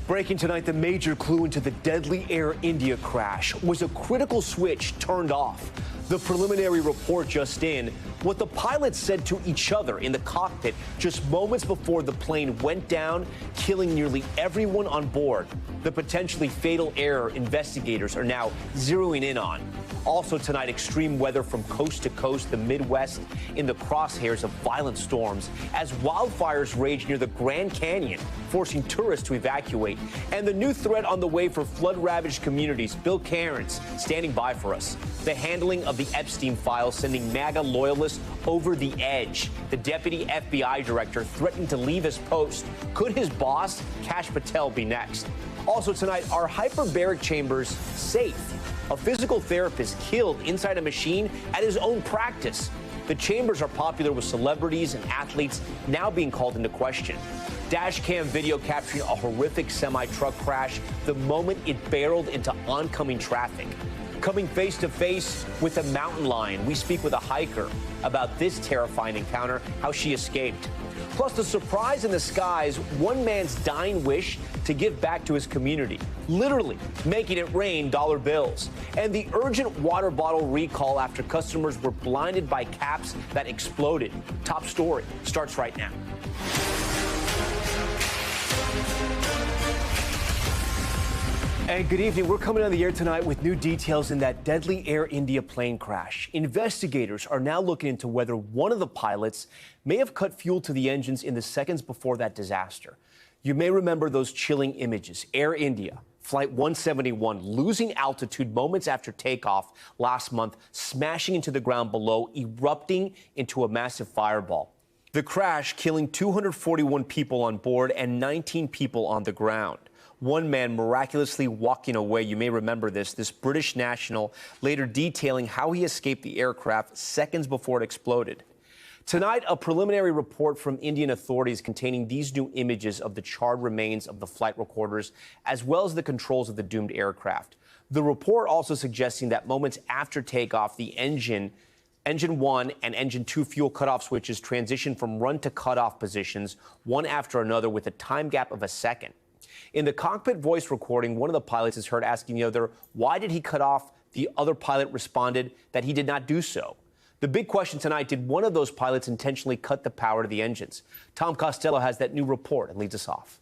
Breaking tonight, the major clue into the deadly Air India crash was a critical switch turned off. The preliminary report just in, what the pilots said to each other in the cockpit just moments before the plane went down, killing nearly everyone on board. The potentially fatal error investigators are now zeroing in on. Also tonight, extreme weather from coast to coast, the Midwest in the crosshairs of violent storms as wildfires rage near the Grand Canyon, forcing tourists to evacuate. And the new threat on the way for flood-ravaged communities. Bill Cairns standing by for us. The handling of the Epstein files sending MAGA loyalists over the edge. The deputy FBI director threatening to leave his post. Could his boss, Kash Patel, be next? Also tonight, are hyperbaric chambers safe? A physical therapist killed inside a machine at his own practice. The chambers are popular with celebrities and athletes now being called into question. Dash cam video capturing a horrific semi-truck crash the moment it barreled into oncoming traffic. Coming face to face with a mountain lion, we speak with a hiker about this terrifying encounter, how she escaped. Plus, the surprise in the skies, one man's dying wish to give back to his community, literally making it rain dollar bills. And the urgent water bottle recall after customers were blinded by caps that exploded. Top story starts right now. And good evening. We're coming on the air tonight with new details in that deadly Air India plane crash. Investigators are now looking into whether one of the pilots may have cut fuel to the engines in the seconds before that disaster. You may remember those chilling images. Air India, Flight 171, losing altitude moments after takeoff last month, smashing into the ground below, erupting into a massive fireball. The crash killing 241 people on board and 19 people on the ground. One man miraculously walking away. You may remember this British national later detailing how he escaped the aircraft seconds before it exploded. Tonight, a preliminary report from Indian authorities containing these new images of the charred remains of the flight recorders, as well as the controls of the doomed aircraft. The report also suggesting that moments after takeoff, the Engine 1 and Engine 2 fuel cutoff switches transitioned from run to cutoff positions, one after another with a time gap of a second. In the cockpit voice recording, one of the pilots is heard asking the other, why did he cut off? The other pilot responded that he did not do so. The big question tonight, did one of those pilots intentionally cut the power to the engines? Tom Costello has that new report and leads us off.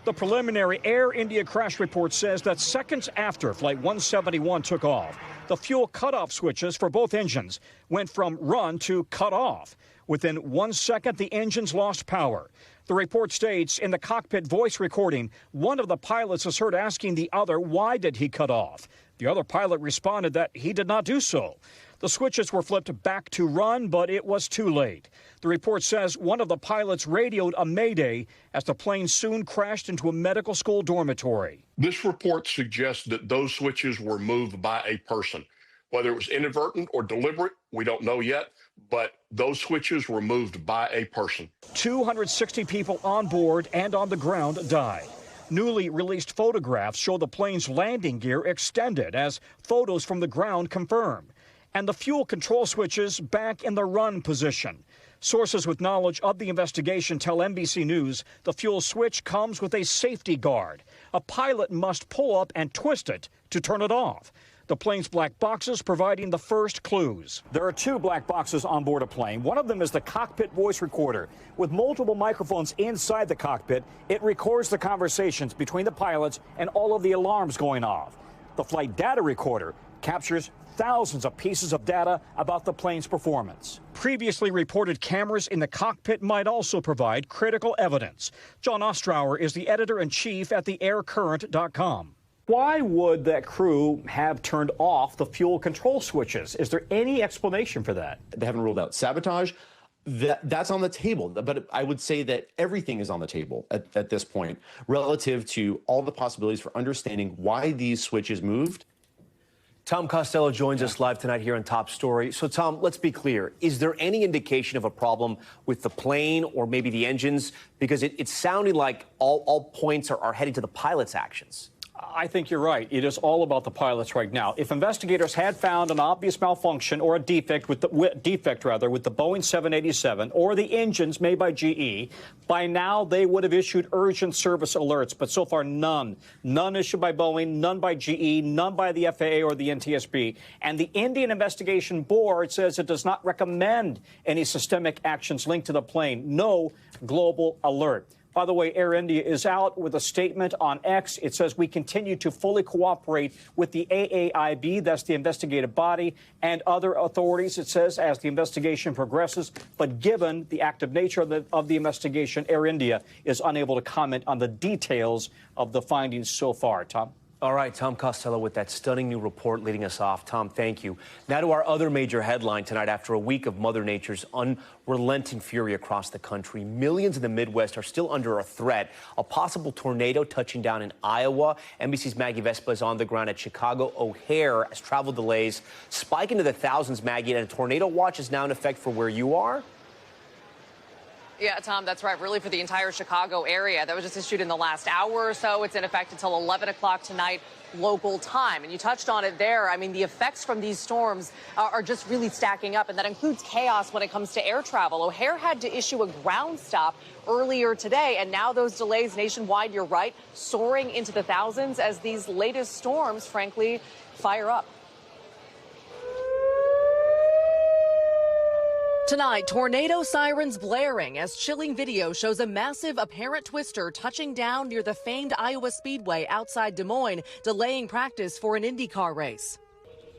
The preliminary Air India crash report says that seconds after Flight 171 took off, the fuel cutoff switches for both engines went from run to cut off. Within 1 second, the engines lost power. The report states in the cockpit voice recording, one of the pilots is heard asking the other, why did he cut off? The other pilot responded that he did not do so. The switches were flipped back to run, but it was too late. The report says one of the pilots radioed a mayday as the plane soon crashed into a medical school dormitory. This report suggests that those switches were moved by a person. Whether it was inadvertent or deliberate, we don't know yet, but those switches were moved by a person. 260 people on board and on the ground died. Newly released photographs show the plane's landing gear extended, as photos from the ground confirm, and the fuel control switches back in the run position. Sources with knowledge of the investigation tell NBC News the fuel switch comes with a safety guard. A pilot must pull up and twist it to turn it off. The plane's black boxes providing the first clues. There are two black boxes on board a plane. One of them is the cockpit voice recorder. With multiple microphones inside the cockpit, it records the conversations between the pilots and all of the alarms going off. The flight data recorder captures thousands of pieces of data about the plane's performance. Previously reported cameras in the cockpit might also provide critical evidence. John Ostrower is the editor-in-chief at theaircurrent.com. Why would that crew have turned off the fuel control switches? Is there any explanation for that? They haven't ruled out sabotage. That's on the table. But I would say that everything is on the table at this point relative to all the possibilities for understanding why these switches moved. Tom Costello joins us live tonight here on Top Story. So, Tom, let's be clear. Is there any indication of a problem with the plane or maybe the engines? Because it's sounding like all points are heading to the pilot's actions. I think you're right. It is all about the pilots right now. If investigators had found an obvious malfunction or a defect with the Boeing 787 or the engines made by GE, by now they would have issued urgent service alerts. But so far, none. None issued by Boeing, none by GE, none by the FAA or the NTSB. And the Indian Investigation Board says it does not recommend any systemic actions linked to the plane. No global alert. By the way, Air India is out with a statement on X. It says we continue to fully cooperate with the AAIB, that's the investigative body, and other authorities, it says, as the investigation progresses. But given the active nature of the investigation, Air India is unable to comment on the details of the findings so far. Tom? All right, Tom Costello with that stunning new report leading us off. Tom, thank you. Now to our other major headline tonight. After a week of Mother Nature's unrelenting fury across the country, millions in the Midwest are still under a threat. A possible tornado touching down in Iowa. NBC's Maggie Vespa is on the ground at Chicago O'Hare as travel delays spike into the thousands, Maggie, and a tornado watch is now in effect for where you are. Yeah, Tom, that's right. Really for the entire Chicago area. That was just issued in the last hour or so. It's in effect until 11 o'clock tonight local time. And you touched on it there. I mean, the effects from these storms are just really stacking up. And that includes chaos when it comes to air travel. O'Hare had to issue a ground stop earlier today. And now those delays nationwide, you're right, soaring into the thousands as these latest storms, frankly, fire up. Tonight, tornado sirens blaring as chilling video shows a massive apparent twister touching down near the famed Iowa Speedway outside Des Moines, delaying practice for an IndyCar race.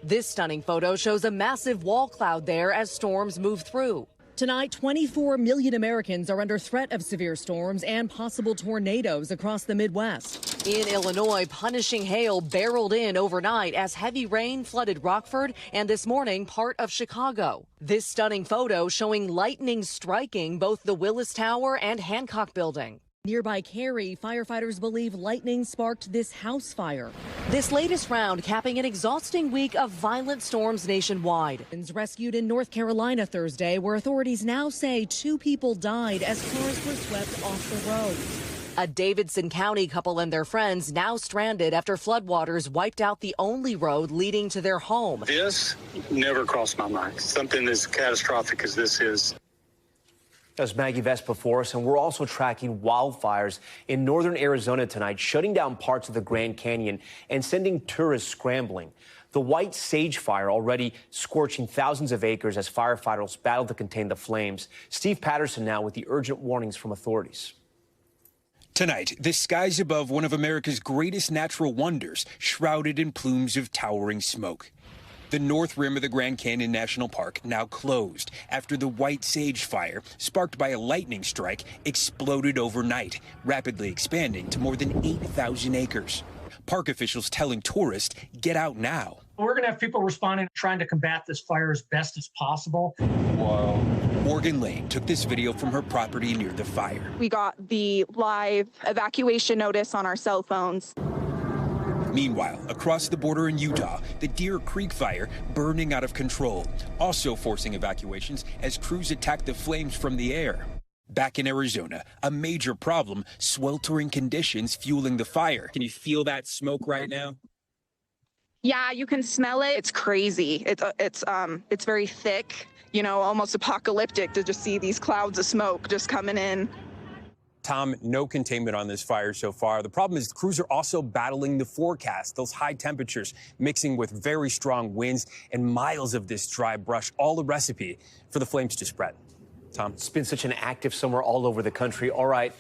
This stunning photo shows a massive wall cloud there as storms move through. Tonight, 24 million Americans are under threat of severe storms and possible tornadoes across the Midwest. In Illinois, punishing hail barreled in overnight as heavy rain flooded Rockford and this morning part of Chicago. This stunning photo showing lightning striking both the Willis Tower and Hancock Building. Nearby Cary, firefighters believe lightning sparked this house fire. This latest round capping an exhausting week of violent storms nationwide. Rescued in North Carolina Thursday, where authorities now say 2 people died as cars were swept off the road. A Davidson County couple and their friends now stranded after floodwaters wiped out the only road leading to their home. This never crossed my mind. Something as catastrophic as this is. That's Maggie Vespa for us, and we're also tracking wildfires in northern Arizona tonight, shutting down parts of the Grand Canyon and sending tourists scrambling. The White Sage Fire already scorching thousands of acres as firefighters battle to contain the flames. Steve Patterson now with the urgent warnings from authorities. Tonight, the skies above one of America's greatest natural wonders, shrouded in plumes of towering smoke. The north rim of the Grand Canyon National Park now closed after the White Sage Fire, sparked by a lightning strike, exploded overnight, rapidly expanding to more than 8,000 acres. Park officials telling tourists, get out now. We're going to have people responding, trying to combat this fire as best as possible. Whoa. Morgan Lane took this video from her property near the fire. We got the live evacuation notice on our cell phones. Meanwhile, across the border in Utah, the Deer Creek fire burning out of control, also forcing evacuations as crews attack the flames from the air. Back in Arizona, a major problem, sweltering conditions fueling the fire. Can you feel that smoke right now? Yeah, you can smell it. It's crazy. It's very thick, you know, almost apocalyptic to just see these clouds of smoke just coming in. Tom, no containment on this fire so far. The problem is crews are also battling the forecast, those high temperatures mixing with very strong winds and miles of this dry brush, all a recipe for the flames to spread. Tom? It's been such an active summer all over the country. All right.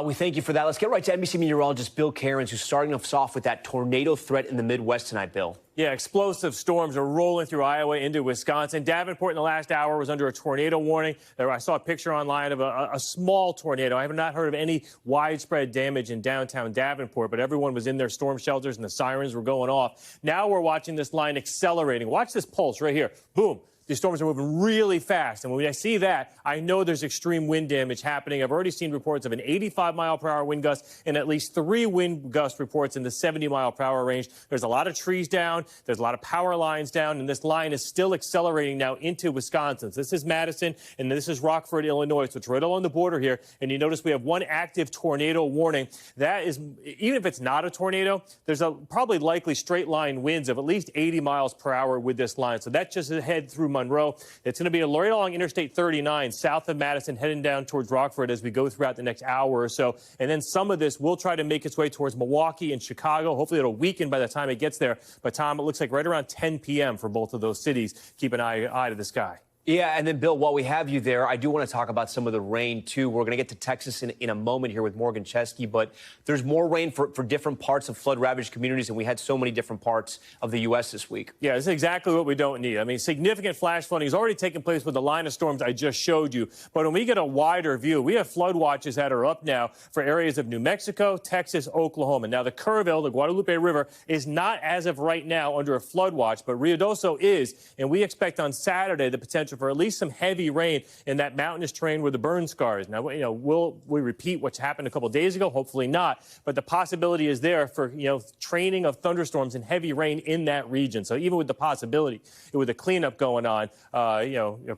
We thank you for that. Let's get right to NBC meteorologist Bill Cairns, who's starting us off with that tornado threat in the Midwest tonight, Bill. Yeah, explosive storms are rolling through Iowa into Wisconsin. Davenport in the last hour was under a tornado warning. I saw a picture online of a small tornado. I have not heard of any widespread damage in downtown Davenport, but everyone was in their storm shelters and the sirens were going off. Now we're watching this line accelerating. Watch this pulse right here. Boom. These storms are moving really fast. And when I see that, I know there's extreme wind damage happening. I've already seen reports of an 85-mile-per-hour wind gust and at least 3 wind gust reports in the 70-mile-per-hour range. There's a lot of trees down. There's a lot of power lines down. And this line is still accelerating now into Wisconsin. So this is Madison and this is Rockford, Illinois. So it's right along the border here. And you notice we have 1 active tornado warning. That is, even if it's not a tornado, there's a probably likely straight line winds of at least 80 miles per hour with this line. So that's just ahead through Monroe. It's going to be right along Interstate 39 south of Madison, heading down towards Rockford as we go throughout the next hour or so. And then some of this will try to make its way towards Milwaukee and Chicago. Hopefully it'll weaken by the time it gets there. But Tom, it looks like right around 10 p.m. for both of those cities. Keep an eye to the sky. Yeah, and then, Bill, while we have you there, I do want to talk about some of the rain, too. We're going to get to Texas in a moment here with Morgan Chesky, but there's more rain for different parts of flood-ravaged communities, and we had so many different parts of the U.S. this week. Yeah, this is exactly what we don't need. I mean, significant flash flooding has already taken place with the line of storms I just showed you, but when we get a wider view, we have flood watches that are up now for areas of New Mexico, Texas, Oklahoma. Now, the Kerrville, the Guadalupe River, is not, as of right now, under a flood watch, but Ruidoso is, and we expect on Saturday the potential for at least some heavy rain in that mountainous terrain with the burn scars. Now, will we repeat what's happened a couple of days ago? Hopefully not. But the possibility is there for, training of thunderstorms and heavy rain in that region. So even with the possibility, with the cleanup going on,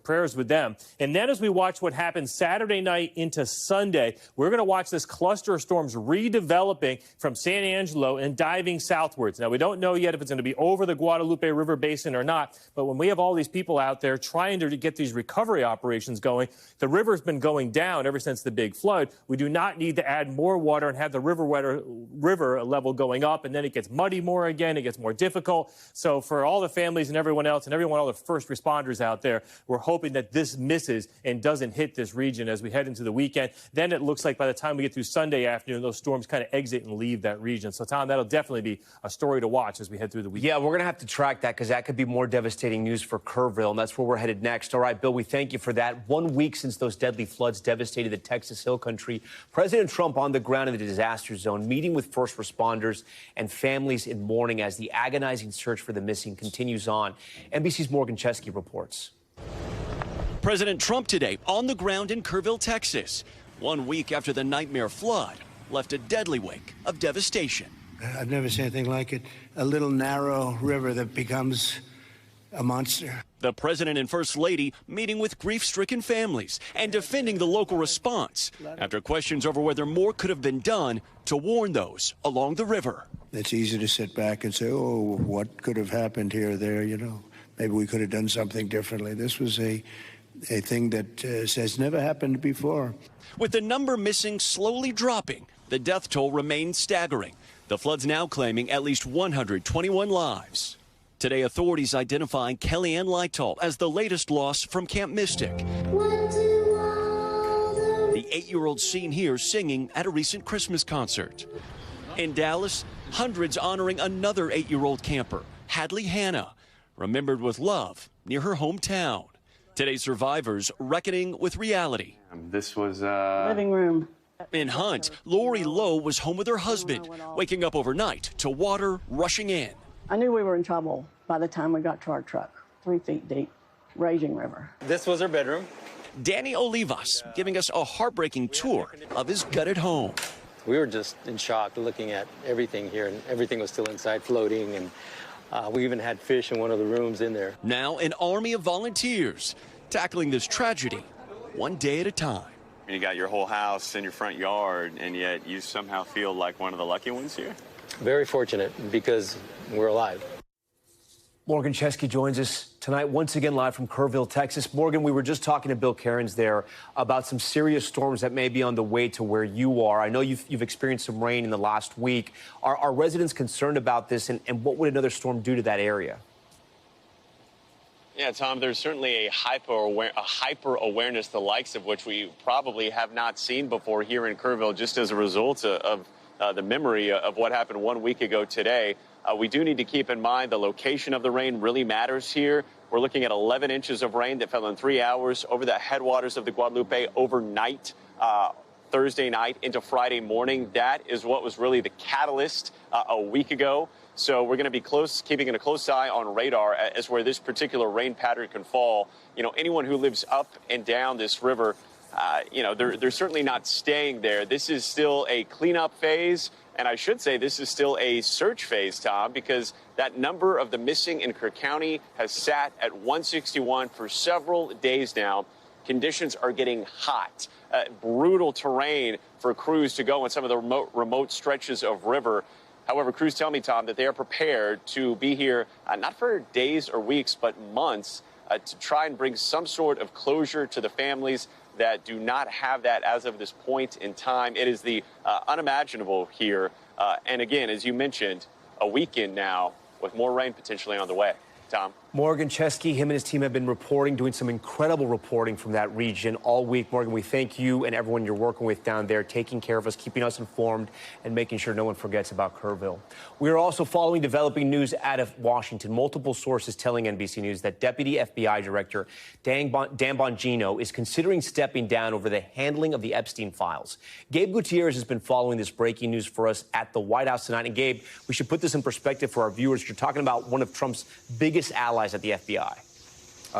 prayers with them. And then as we watch what happens Saturday night into Sunday, we're going to watch this cluster of storms redeveloping from San Angelo and diving southwards. Now, we don't know yet if it's going to be over the Guadalupe River Basin or not. But when we have all these people out there trying to get these recovery operations going, the river's been going down ever since the big flood. We do not need to add more water and have the river level going up, and then it gets muddy more again. It gets more difficult. So for all the families and everyone else and all the first responders out there, we're hoping that this misses and doesn't hit this region as we head into the weekend. Then it looks like by the time we get through Sunday afternoon, those storms kind of exit and leave that region. So, Tom, that'll definitely be a story to watch as we head through the weekend. Yeah, we're going to have to track that because that could be more devastating news for Kerrville, and that's where we're headed next. All right, Bill, we thank you for that. 1 week since those deadly floods devastated the Texas Hill Country, President Trump on the ground in the disaster zone, meeting with first responders and families in mourning as the agonizing search for the missing continues on. NBC's Morgan Chesky reports. President Trump today on the ground in Kerrville, Texas, 1 week after the nightmare flood left a deadly wake of devastation. I've never seen anything like it. A little narrow river that becomes a monster. The president and first lady meeting with grief-stricken families and defending the local response after questions over whether more could have been done to warn those along the river. It's easy to sit back and say, oh, what could have happened here or there, Maybe we could have done something differently. This was a thing that has never happened before. With the number missing slowly dropping, the death toll remains staggering. The flood's now claiming at least 121 lives. Today, authorities identifying Kellyanne Lightoll as the latest loss from Camp Mystic. The 8-year-old seen here singing at a recent Christmas concert. In Dallas, hundreds honoring another 8-year-old camper, Hadley Hannah, remembered with love near her hometown. Today's survivors reckoning with reality. This was living room. In Hunt, Lori Lowe was home with her husband, waking up overnight to water rushing in. I knew we were in trouble by the time we got to our truck, 3 feet deep, raging river. This was her bedroom. Danny Olivas giving us a heartbreaking tour of his gutted home. We were just in shock looking at everything here, and everything was still inside floating, and we even had fish in one of the rooms in there. Now an army of volunteers tackling this tragedy one day at a time. You got your whole house in your front yard, and yet you somehow feel like one of the lucky ones here? Very fortunate because we're alive. Morgan Chesky joins us tonight once again live from Kerrville, Texas. Morgan, we were just talking to Bill Cairns there about some serious storms that may be on the way to where you are. I know you've experienced some rain in the last week. Are residents concerned about this, and what would another storm do to that area? Yeah, Tom, there's certainly a hyper awareness, the likes of which we probably have not seen before here in Kerrville, just as a result of the memory of what happened 1 week ago today. We do need to keep in mind the location of the rain really matters here. We're looking at 11 inches of rain that fell in 3 hours over the headwaters of the Guadalupe overnight. Thursday night into Friday morning. That is what was really the catalyst a week ago. So we're going to be keeping a close eye on radar as where this particular rain pattern can fall. You know, anyone who lives up and down this river, you know, they're certainly not staying there. This is still a cleanup phase. And I should say this is still a search phase, Tom, because that number of the missing in Kerr County has sat at 161 for several days now. Conditions are getting hot, brutal terrain for crews to go on some of the remote stretches of river. However, crews tell me, Tom, that they are prepared to be here not for days or weeks, but months to try and bring some sort of closure to the families that do not have that as of this point in time. It is the unimaginable here. And again, as you mentioned, a weekend now with more rain potentially on the way. Tom. Morgan Chesky, him and his team have been reporting, doing some incredible reporting from that region all week. Morgan, we thank you and everyone you're working with down there, taking care of us, keeping us informed, and making sure no one forgets about Kerrville. We are also following developing news out of Washington. Multiple sources telling NBC News that Deputy FBI Director Dan Bongino is considering stepping down over the handling of the Epstein files. Gabe Gutierrez has been following this breaking news for us at the White House tonight. And Gabe, we should put this in perspective for our viewers. You're talking about one of Trump's biggest allies at the FBI.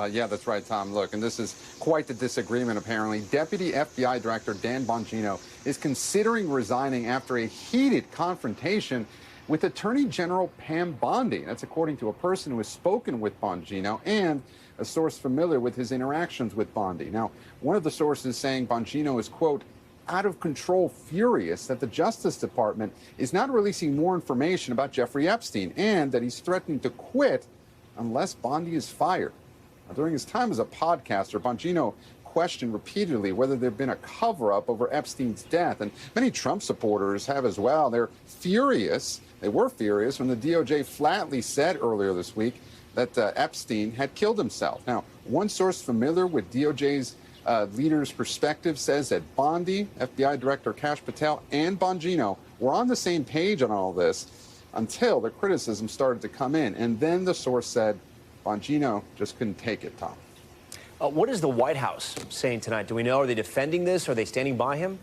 Yeah, that's right, Tom. Look, and this is quite the disagreement, apparently. Deputy FBI Director Dan Bongino is considering resigning after a heated confrontation with Attorney General Pam Bondi. That's according to a person who has spoken with Bongino and a source familiar with his interactions with Bondi. Now, one of the sources saying Bongino is, quote, out of control furious that the Justice Department is not releasing more information about Jeffrey Epstein and that he's threatening to quit unless Bondi is fired. Now, during his time as a podcaster, Bongino questioned repeatedly whether there had been a cover-up over Epstein's death, and many Trump supporters have as well. They're furious. They were furious when the DOJ flatly said earlier this week that Epstein had killed himself. Now, one source familiar with DOJ's leader's perspective says that Bondi, FBI Director Kash Patel, and Bongino were on the same page on all this until the criticism started to come in. And then the source said Bongino just couldn't take it, Tom. What is the White House saying tonight? Do we know? Are they defending this? Are they standing by him?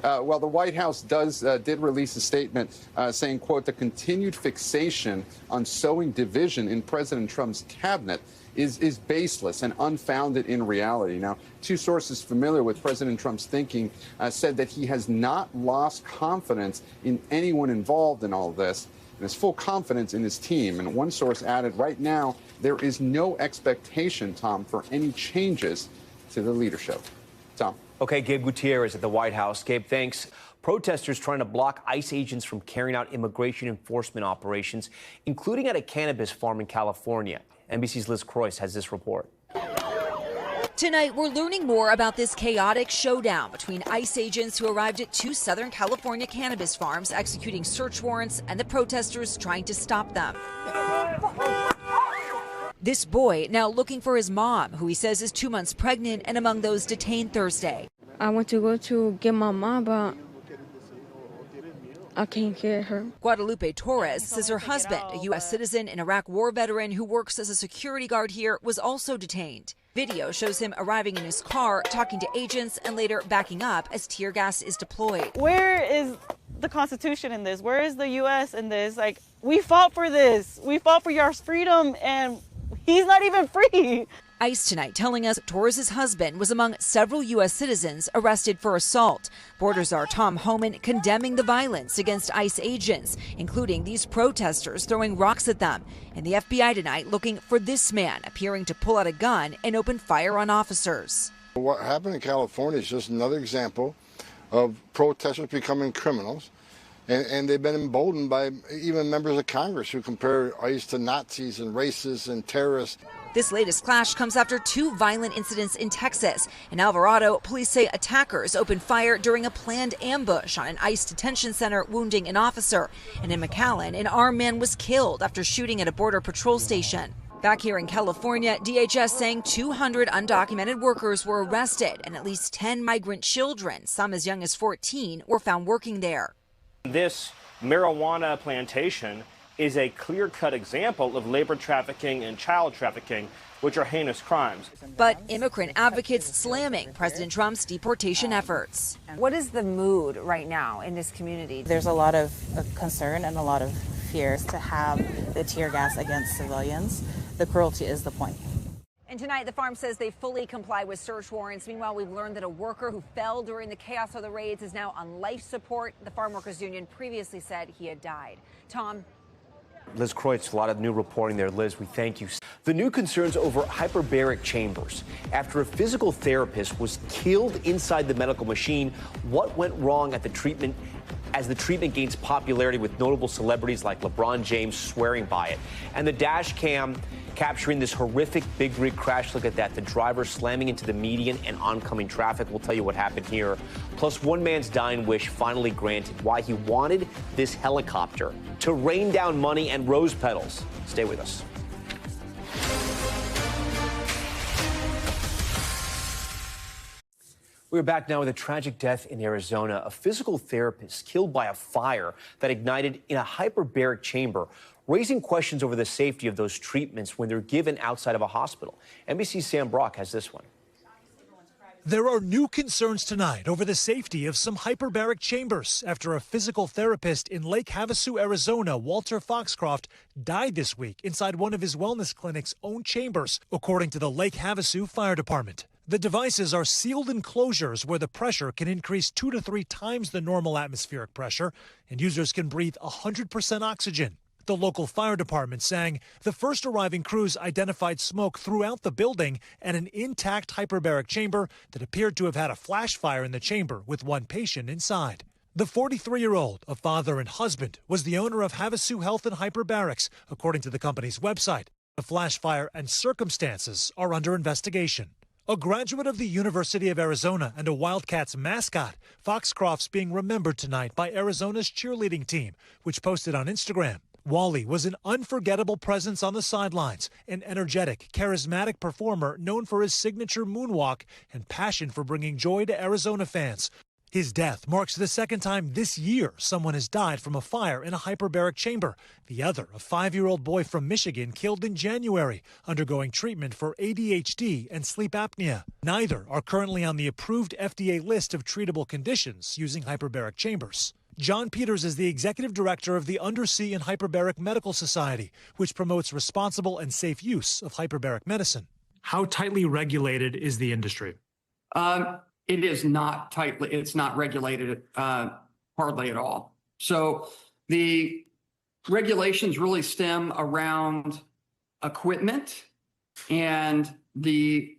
Well, the White House did release a statement saying, quote, the continued fixation on sowing division in President Trump's cabinet is baseless and unfounded in reality. Now, two sources familiar with President Trump's thinking said that he has not lost confidence in anyone involved in all of this and has full confidence in his team. And one source added, right now, there is no expectation, Tom, for any changes to the leadership. Tom. Okay, Gabe Gutierrez at the White House. Gabe, thanks. Protesters trying to block ICE agents from carrying out immigration enforcement operations, including at a cannabis farm in California. NBC's Liz Croyce has this report. Tonight, we're learning more about this chaotic showdown between ICE agents who arrived at two Southern California cannabis farms executing search warrants and the protesters trying to stop them. This boy now looking for his mom, who he says is 2 months pregnant and among those detained Thursday. I went to go to get my mom, but I can't get her. Guadalupe Torres says her husband, a U.S. citizen and Iraq war veteran who works as a security guard here, was also detained. Video shows him arriving in his car, talking to agents, and later backing up as tear gas is deployed. Where is the Constitution in this? Where is the U.S. in this? Like, we fought for this. We fought for your freedom, and he's not even free. ICE tonight telling us Torres' husband was among several U.S. citizens arrested for assault. Border Czar Tom Homan condemning the violence against ICE agents, including these protesters throwing rocks at them. And the FBI tonight looking for this man appearing to pull out a gun and open fire on officers. What happened in California is just another example of protesters becoming criminals. And they've been emboldened by even members of Congress who compare ICE to Nazis and racists and terrorists. This latest clash comes after two violent incidents in Texas. In Alvarado, police say attackers opened fire during a planned ambush on an ICE detention center, wounding an officer. And in McAllen, an armed man was killed after shooting at a border patrol station. Back here in California, DHS saying 200 undocumented workers were arrested and at least 10 migrant children, some as young as 14, were found working there. This marijuana plantation is a clear-cut example of labor trafficking and child trafficking, which are heinous crimes. But immigrant advocates slamming President Trump's deportation efforts. What is the mood right now in this community? There's a lot of concern and a lot of fear to have the tear gas against civilians. The cruelty is the point. And tonight, the farm says they fully comply with search warrants. Meanwhile, we've learned that a worker who fell during the chaos of the raids is now on life support. The Farm Workers Union previously said he had died. Tom? Liz Kreutz, a lot of new reporting there. Liz, we thank you. The new concerns over hyperbaric chambers. After a physical therapist was killed inside the medical machine, what went wrong at the treatment as the treatment gains popularity with notable celebrities like LeBron James swearing by it? And the dash cam capturing this horrific big rig crash. Look at that. The driver slamming into the median and oncoming traffic. We'll tell you what happened here. Plus, one man's dying wish finally granted, why he wanted this helicopter to rain down money and rose petals. Stay with us. We're back now with a tragic death in Arizona. A physical therapist killed by a fire that ignited in a hyperbaric chamber, raising questions over the safety of those treatments when they're given outside of a hospital. NBC's Sam Brock has this one. There are new concerns tonight over the safety of some hyperbaric chambers after a physical therapist in Lake Havasu, Arizona, Walter Foxcroft, died this week inside one of his wellness clinic's own chambers, according to the Lake Havasu Fire Department. The devices are sealed enclosures where the pressure can increase 2 to 3 times the normal atmospheric pressure, and users can breathe 100% oxygen. The local fire department saying the first arriving crews identified smoke throughout the building and an intact hyperbaric chamber that appeared to have had a flash fire in the chamber with one patient inside. The 43-year-old, a father and husband, was the owner of Havasu Health and Hyperbarics, according to the company's website. The flash fire and circumstances are under investigation. A graduate of the University of Arizona and a Wildcats mascot, Foxcroft's being remembered tonight by Arizona's cheerleading team, which posted on Instagram. Wally was an unforgettable presence on the sidelines, an energetic, charismatic performer known for his signature moonwalk and passion for bringing joy to Arizona fans. His death marks the second time this year someone has died from a fire in a hyperbaric chamber. The other, a 5-year-old boy from Michigan, killed in January, undergoing treatment for ADHD and sleep apnea. Neither are currently on the approved FDA list of treatable conditions using hyperbaric chambers. John Peters is the executive director of the Undersea and Hyperbaric Medical Society, which promotes responsible and safe use of hyperbaric medicine. How tightly regulated is the industry? It is not tightly, it's not regulated hardly at all. So the regulations really stem around equipment and the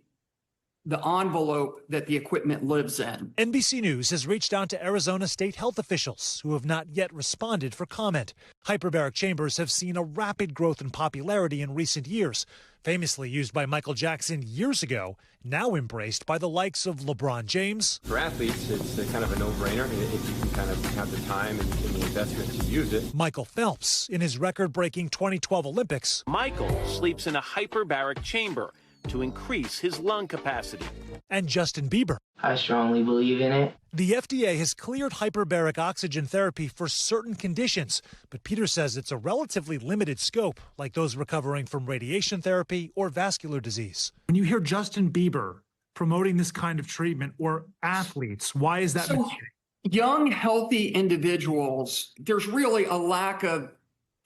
envelope that the equipment lives in. NBC News has reached out to Arizona state health officials who have not yet responded for comment. Hyperbaric chambers have seen a rapid growth in popularity in recent years. Famously used by Michael Jackson years ago, now embraced by the likes of LeBron James. For athletes, it's kind of a no-brainer if you can kind of have the time and the investment to use it. Michael Phelps in his record-breaking 2012 Olympics. Michael sleeps in a hyperbaric chamber to increase his lung capacity. And Justin Bieber. I strongly believe in it. The FDA has cleared hyperbaric oxygen therapy for certain conditions, but Peter says it's a relatively limited scope, like those recovering from radiation therapy or vascular disease. When you hear Justin Bieber promoting this kind of treatment or athletes, why is that? So, young, healthy individuals, there's really a lack of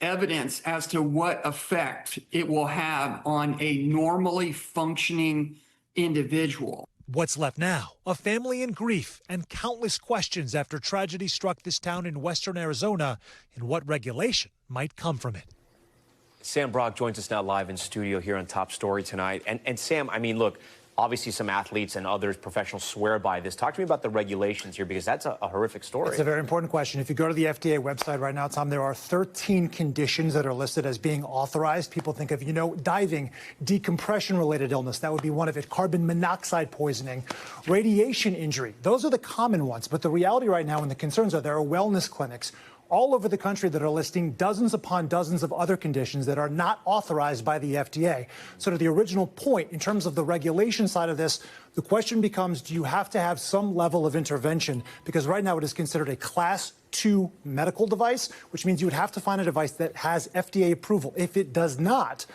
evidence as to what effect it will have on a normally functioning individual. What's left now? A family in grief and countless questions after tragedy struck this town in western Arizona and what regulation might come from it. Sam Brock joins us now live in studio here on Top Story tonight. And Sam, I mean, look, obviously some athletes and others, professionals, swear by this. Talk to me about the regulations here, because that's a horrific story. It's a very important question. If you go to the FDA website right now, Tom, there are 13 conditions that are listed as being authorized. People think of, diving, decompression-related illness. That would be one of it. Carbon monoxide poisoning, radiation injury. Those are the common ones. But the reality right now and the concerns are there are wellness clinics all over the country that are listing dozens upon dozens of other conditions that are not authorized by the FDA. So to the original point, in terms of the regulation side of this, the question becomes, do you have to have some level of intervention? Because right now it is considered a Class 2 medical device, which means you would have to find a device that has FDA approval. If it does not,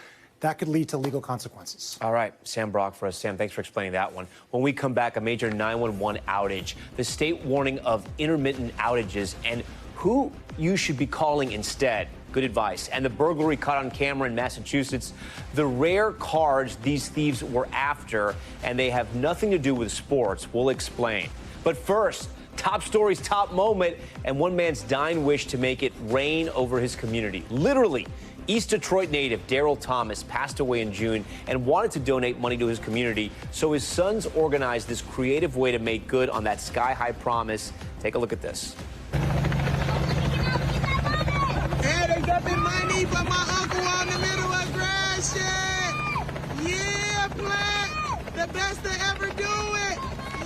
that could lead to legal consequences. All right, Sam Brock for us. Sam, thanks for explaining that one. When we come back, a major 911 outage, the state warning of intermittent outages, and who you should be calling instead. Good advice. And the burglary caught on camera in Massachusetts, the rare cards these thieves were after, and they have nothing to do with sports. We'll explain. But first, top stories, top moment, and one man's dying wish to make it rain over his community. Literally, East Detroit native Daryl Thomas passed away in June and wanted to donate money to his community, so his sons organized this creative way to make good on that sky-high promise. Take a look at this. Hey, they got me money, but my uncle on the middle of grass shit. Yeah, Black, the best to ever do it.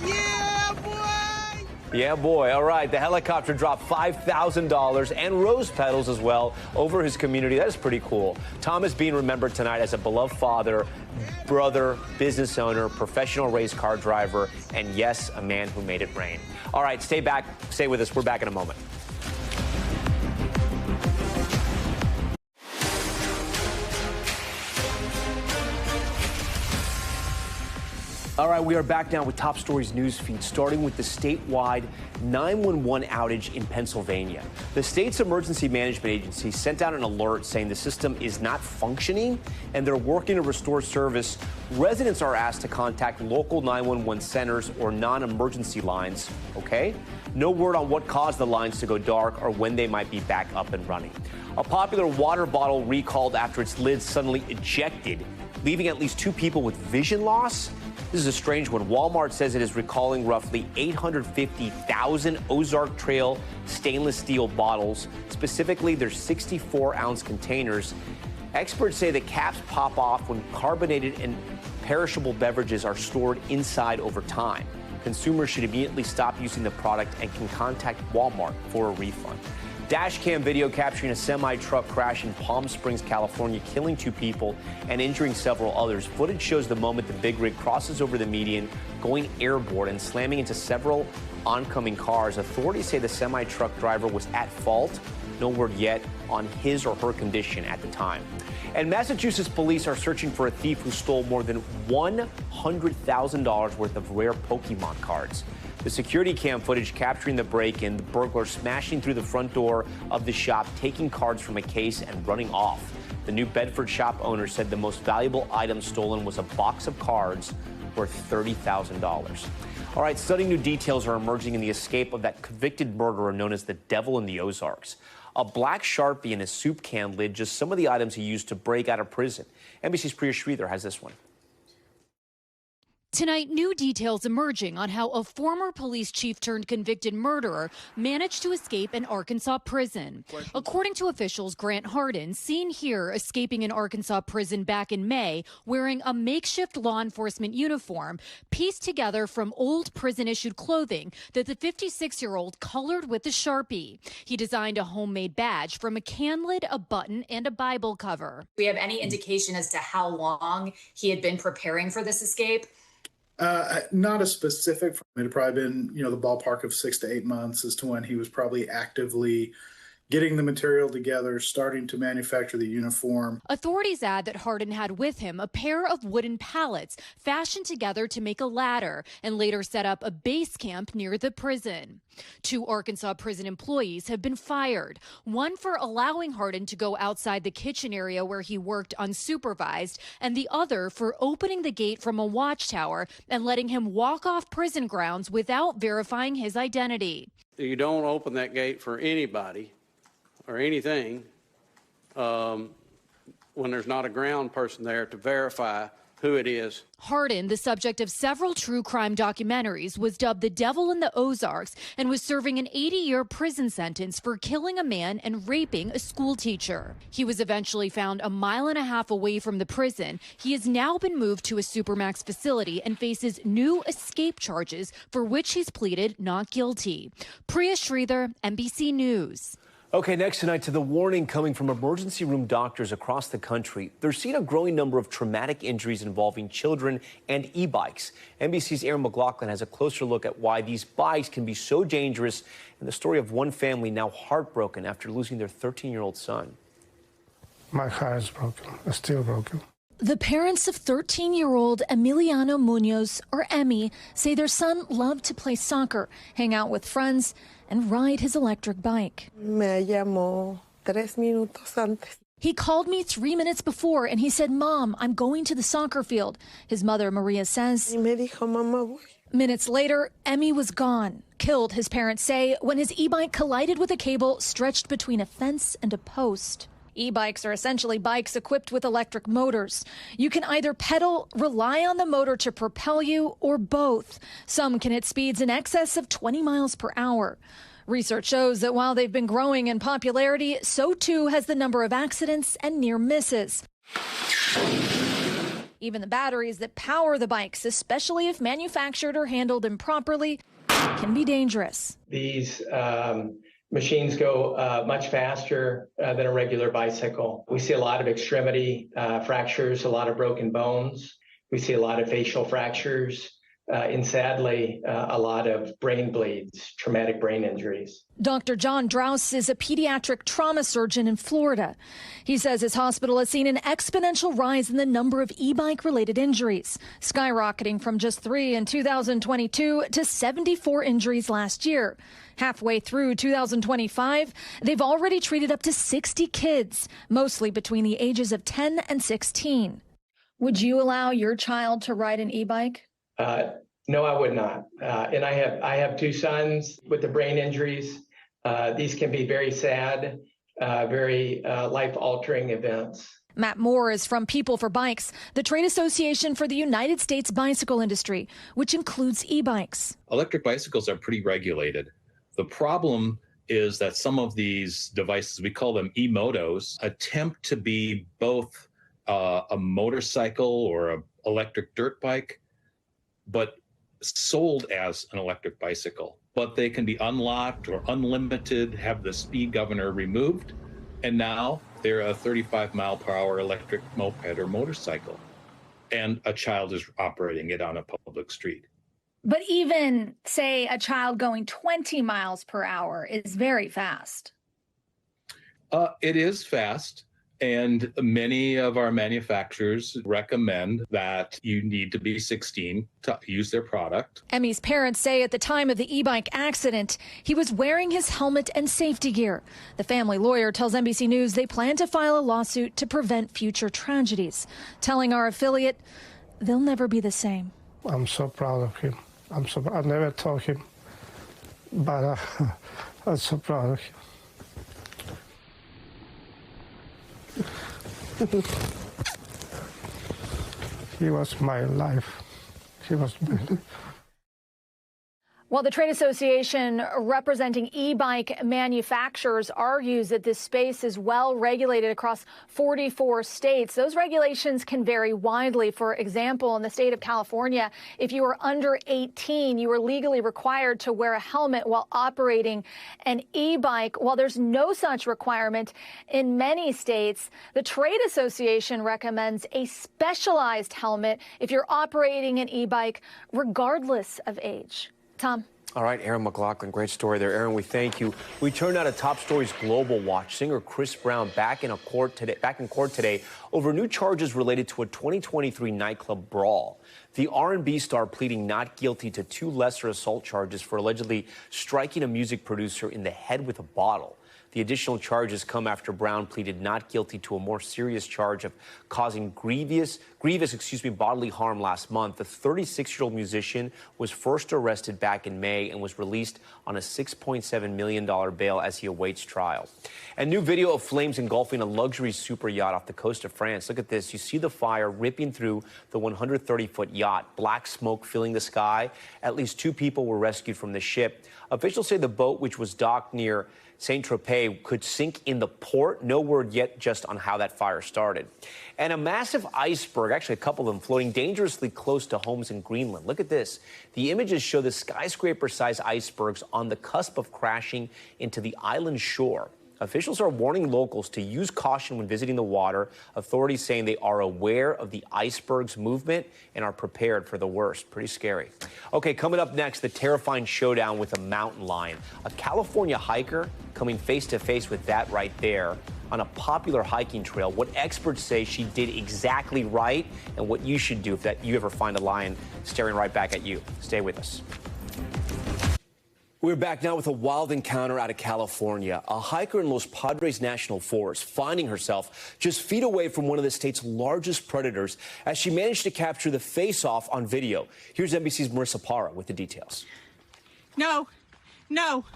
Yeah, boy. Yeah, boy. All right. The helicopter dropped $5,000 and rose petals as well over his community. That is pretty cool. Thomas being remembered tonight as a beloved father, brother, business owner, professional race car driver, and yes, a man who made it rain. All right. Stay with us. We're back in a moment. All right, we are back now with Top Stories news feed, starting with the statewide 911 outage in Pennsylvania. The state's emergency management agency sent out an alert saying the system is not functioning and they're working to restore service. Residents are asked to contact local 911 centers or non-emergency lines, okay? No word on what caused the lines to go dark or when they might be back up and running. A popular water bottle recalled after its lid suddenly ejected, leaving at least 2 people with vision loss. This is a strange one. Walmart says it is recalling roughly 850,000 Ozark Trail stainless steel bottles. Specifically, they're 64-ounce containers. Experts say the caps pop off when carbonated and perishable beverages are stored inside over time. Consumers should immediately stop using the product and can contact Walmart for a refund. Dash cam video capturing a semi-truck crash in Palm Springs, California, killing 2 people and injuring several others. Footage shows the moment the big rig crosses over the median, going airborne and slamming into several oncoming cars. Authorities say the semi-truck driver was at fault. No word yet on his or her condition at the time. And Massachusetts police are searching for a thief who stole more than $100,000 worth of rare Pokemon cards. The security cam footage capturing the break-in, the burglar smashing through the front door of the shop, taking cards from a case and running off. The New Bedford shop owner said the most valuable item stolen was a box of cards worth $30,000. All right, stunning new details are emerging in the escape of that convicted murderer known as the Devil in the Ozarks. A black Sharpie and a soup can lid, just some of the items he used to break out of prison. NBC's Priya Sridhar has this one. Tonight, new details emerging on how a former police chief turned convicted murderer managed to escape an Arkansas prison. According to officials, Grant Hardin, seen here escaping an Arkansas prison back in May, wearing a makeshift law enforcement uniform, pieced together from old prison-issued clothing that the 56-year-old colored with a Sharpie. He designed a homemade badge from a can lid, a button, and a Bible cover. Do we have any indication as to how long he had been preparing for this escape? Not a specific. It had probably been, the ballpark of 6 to 8 months as to when he was probably actively getting the material together, starting to manufacture the uniform. Authorities add that Hardin had with him a pair of wooden pallets fashioned together to make a ladder and later set up a base camp near the prison. 2 Arkansas prison employees have been fired, one for allowing Hardin to go outside the kitchen area where he worked unsupervised, and the other for opening the gate from a watchtower and letting him walk off prison grounds without verifying his identity. You don't open that gate for anybody or anything when there's not a ground person there to verify who it is. Hardin, the subject of several true crime documentaries, was dubbed the Devil in the Ozarks and was serving an 80-year prison sentence for killing a man and raping a school teacher. He was eventually found 1.5 miles away from the prison. He has now been moved to a Supermax facility and faces new escape charges for which he's pleaded not guilty. Priya Sridhar, NBC News. Okay, next tonight to the warning coming from emergency room doctors across the country. They're seeing a growing number of traumatic injuries involving children and e-bikes. NBC's Aaron McLaughlin has a closer look at why these bikes can be so dangerous and the story of one family now heartbroken after losing their 13-year-old son. My car is broken. It's still broken. The parents of 13-year-old Emiliano Munoz, or Emmy, say their son loved to play soccer, hang out with friends, and ride his electric bike. Me llamó 3 minutos antes. He called me 3 minutes before and he said, "Mom, I'm going to the soccer field." His mother, Maria, says, Y me dijo, "Mamá, voy." Minutes later, Emmy was gone, killed, his parents say, when his e-bike collided with a cable stretched between a fence and a post. E-bikes are essentially bikes equipped with electric motors. You can either pedal, rely on the motor to propel you, or both. Some can hit speeds in excess of 20 miles per hour. Research shows that while they've been growing in popularity, so too has the number of accidents and near misses. Even the batteries that power the bikes, especially if manufactured or handled improperly, can be dangerous. These machines go much faster than a regular bicycle. We see a lot of extremity fractures, a lot of broken bones. We see a lot of facial fractures, and sadly, a lot of brain bleeds, traumatic brain injuries. Dr. John Draus is a pediatric trauma surgeon in Florida. He says his hospital has seen an exponential rise in the number of e-bike related injuries, skyrocketing from just 3 in 2022 to 74 injuries last year. Halfway through 2025, they've already treated up to 60 kids, mostly between the ages of 10 and 16. Would you allow your child to ride an e-bike? No, I would not. And I have 2 sons with the brain injuries. These can be very sad, very life-altering events. Matt Moore is from People for Bikes, the trade association for the United States bicycle industry, which includes e-bikes. Electric bicycles are pretty regulated. The problem is that some of these devices, we call them e-motos, attempt to be both a motorcycle or an electric dirt bike, but sold as an electric bicycle. But they can be unlocked or unlimited, have the speed governor removed, and now they're a 35-mile-per-hour electric moped or motorcycle, and a child is operating it on a public street. But even, say, a child going 20 miles per hour is very fast. It is fast. And many of our manufacturers recommend that you need to be 16 to use their product. Emmy's parents say at the time of the e-bike accident, he was wearing his helmet and safety gear. The family lawyer tells NBC News they plan to file a lawsuit to prevent future tragedies, telling our affiliate they'll never be the same. I'm so proud of him. I never told him, but I'm so proud of him. He was my life. He was my life. While the trade association representing e-bike manufacturers argues that this space is well regulated across 44 states, those regulations can vary widely. For example, in the state of California, if you are under 18, you are legally required to wear a helmet while operating an e-bike. While there's no such requirement in many states, the trade association recommends a specialized helmet if you're operating an e-bike, regardless of age. Tom. All right, Aaron McLaughlin, great story there. Aaron, we thank you. We turn now to Top Stories Global Watch. Singer Chris Brown back in court today over new charges related to a 2023 nightclub brawl. The R&B star pleading not guilty to 2 lesser assault charges for allegedly striking a music producer in the head with a bottle. The additional charges come after Brown pleaded not guilty to a more serious charge of causing grievous bodily harm last month. The 36-year-old musician was first arrested back in May and was released on a $6.7 million bail as he awaits trial. And new video of flames engulfing a luxury super yacht off the coast of France. Look at this. You see the fire ripping through the 130-foot yacht, black smoke filling the sky. At least 2 people were rescued from the ship. Officials say the boat, which was docked near Saint-Tropez, could sink in the port. No word yet just on how that fire started. And a massive iceberg, actually a couple of them, floating dangerously close to homes in Greenland. Look at this. The images show the skyscraper-sized icebergs on the cusp of crashing into the island shore. Officials are warning locals to use caution when visiting the water. Authorities saying they are aware of the iceberg's movement and are prepared for the worst. Pretty scary. Okay, coming up next, the terrifying showdown with a mountain lion. A California hiker coming face to face with that right there. on a popular hiking trail, what experts say she did exactly right, and what you should do if you ever find a lion staring right back at you. Stay with us. We're back now with a wild encounter out of California. A hiker in Los Padres National Forest finding herself just feet away from one of the state's largest predators as she managed to capture the face-off on video. Here's NBC's Marissa Parra with the details. No.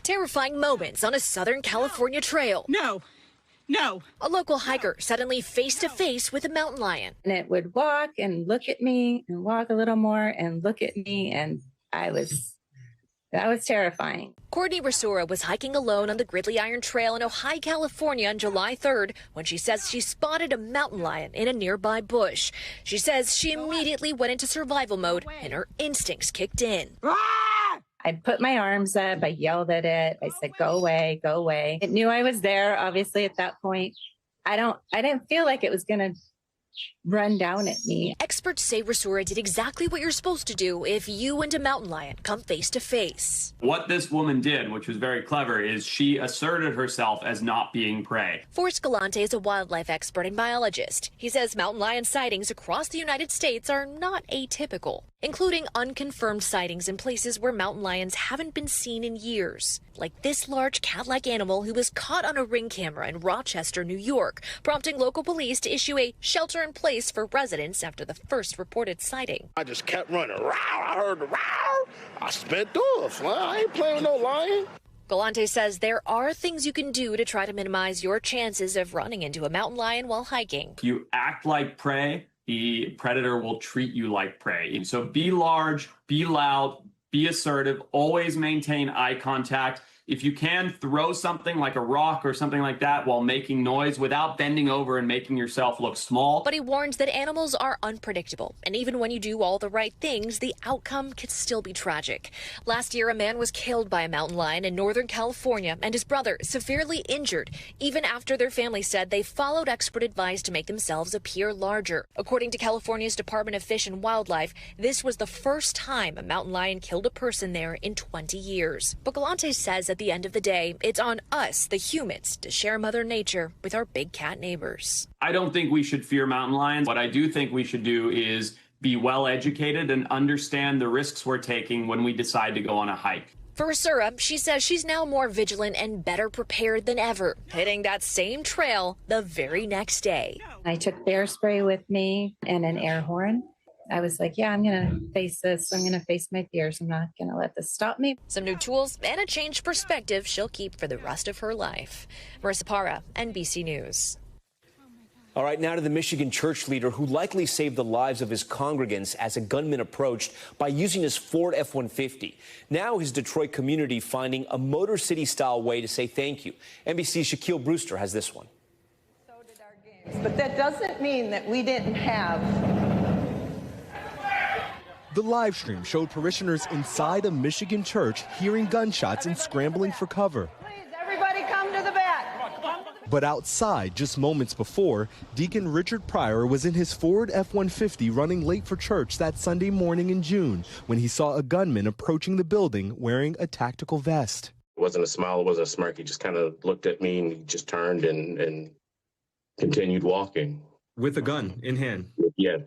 Terrifying moments on a Southern California trail. No. A local hiker suddenly face to face with a mountain lion. And it would walk and look at me and walk a little more and look at me. And that was terrifying. Courtney Rasura was hiking alone on the Gridley Iron Trail in Ojai, California on July 3rd when she says she spotted a mountain lion in a nearby bush. She says she immediately went into survival mode and her instincts kicked in. I put my arms up. I yelled at it. I said, go away, go away. It knew I was there, obviously, at that point. I didn't feel like it was going to run down at me. Experts say Rasura did exactly what you're supposed to do if you and a mountain lion come face to face. What this woman did, which was very clever, is she asserted herself as not being prey. Forrest Galante is a wildlife expert and biologist. He says mountain lion sightings across the United States are not atypical, including unconfirmed sightings in places where mountain lions haven't been seen in years, like this large cat-like animal who was caught on a Ring camera in Rochester, New York, prompting local police to issue a shelter-in-place for residents after the first reported sighting. I just kept running. I heard the row. I sped through it. I ain't playing with no lion. Galante says there are things you can do to try to minimize your chances of running into a mountain lion while hiking. If you act like prey, the predator will treat you like prey. So be large, be loud, be assertive, always maintain eye contact. If you can, throw something like a rock or something like that while making noise without bending over and making yourself look small. But he warns that animals are unpredictable, and even when you do all the right things, the outcome could still be tragic. Last year, a man was killed by a mountain lion in Northern California, and his brother severely injured, even after their family said they followed expert advice to make themselves appear larger. According to California's Department of Fish and Wildlife, this was the first time a mountain lion killed a person there in 20 years. But Galante says at the end of the day, it's on us, the humans, to share Mother Nature with our big cat neighbors. I don't think we should fear mountain lions. What I do think we should do is be well educated and understand the risks we're taking when we decide to go on a hike. For Rasura, she says she's now more vigilant and better prepared than ever, hitting that same trail the very next day. I took bear spray with me and an air horn. I was like, yeah, I'm going to face this. I'm going to face my fears. I'm not going to let this stop me. Some new tools and a changed perspective she'll keep for the rest of her life. Marissa Parra, NBC News. All right, now to the Michigan church leader who likely saved the lives of his congregants as a gunman approached by using his Ford F-150. Now his Detroit community finding a Motor City-style way to say thank you. NBC's Shaquille Brewster has this one. But that doesn't mean that we didn't have... The live stream showed parishioners inside a Michigan church hearing gunshots and scrambling for cover. Please, everybody come to the back. But outside, just moments before, Deacon Richard Pryor was in his Ford F-150 running late for church that Sunday morning in June when he saw a gunman approaching the building wearing a tactical vest. It wasn't a smile, it wasn't a smirk. He just kind of looked at me and he just turned and continued walking. With a gun in hand? Yeah.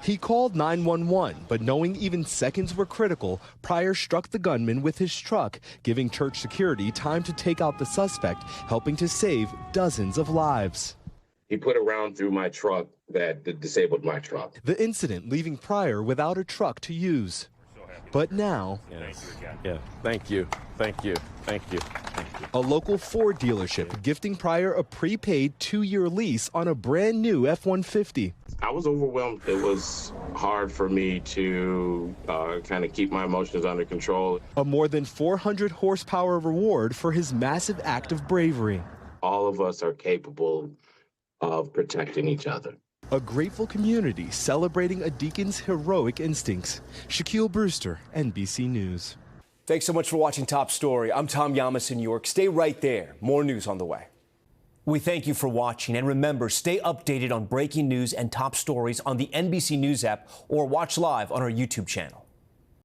He called 911, but knowing even seconds were critical, Pryor struck the gunman with his truck, giving church security time to take out the suspect, helping to save dozens of lives. He put a round through my truck that disabled my truck. The incident leaving Pryor without a truck to use. But now, Thank you. A local Ford dealership gifting Pryor a prepaid 2-year lease on a brand new F-150. I was overwhelmed. It was hard for me to kind of keep my emotions under control. A more than 400 horsepower reward for his massive act of bravery. All of us are capable of protecting each other. A grateful community celebrating a deacon's heroic instincts. Shaquille Brewster, NBC News. Thanks so much for watching Top Story. I'm Tom Llamas in New York. Stay right there. More news on the way. We thank you for watching. And remember, stay updated on breaking news and top stories on the NBC News app or watch live on our YouTube channel.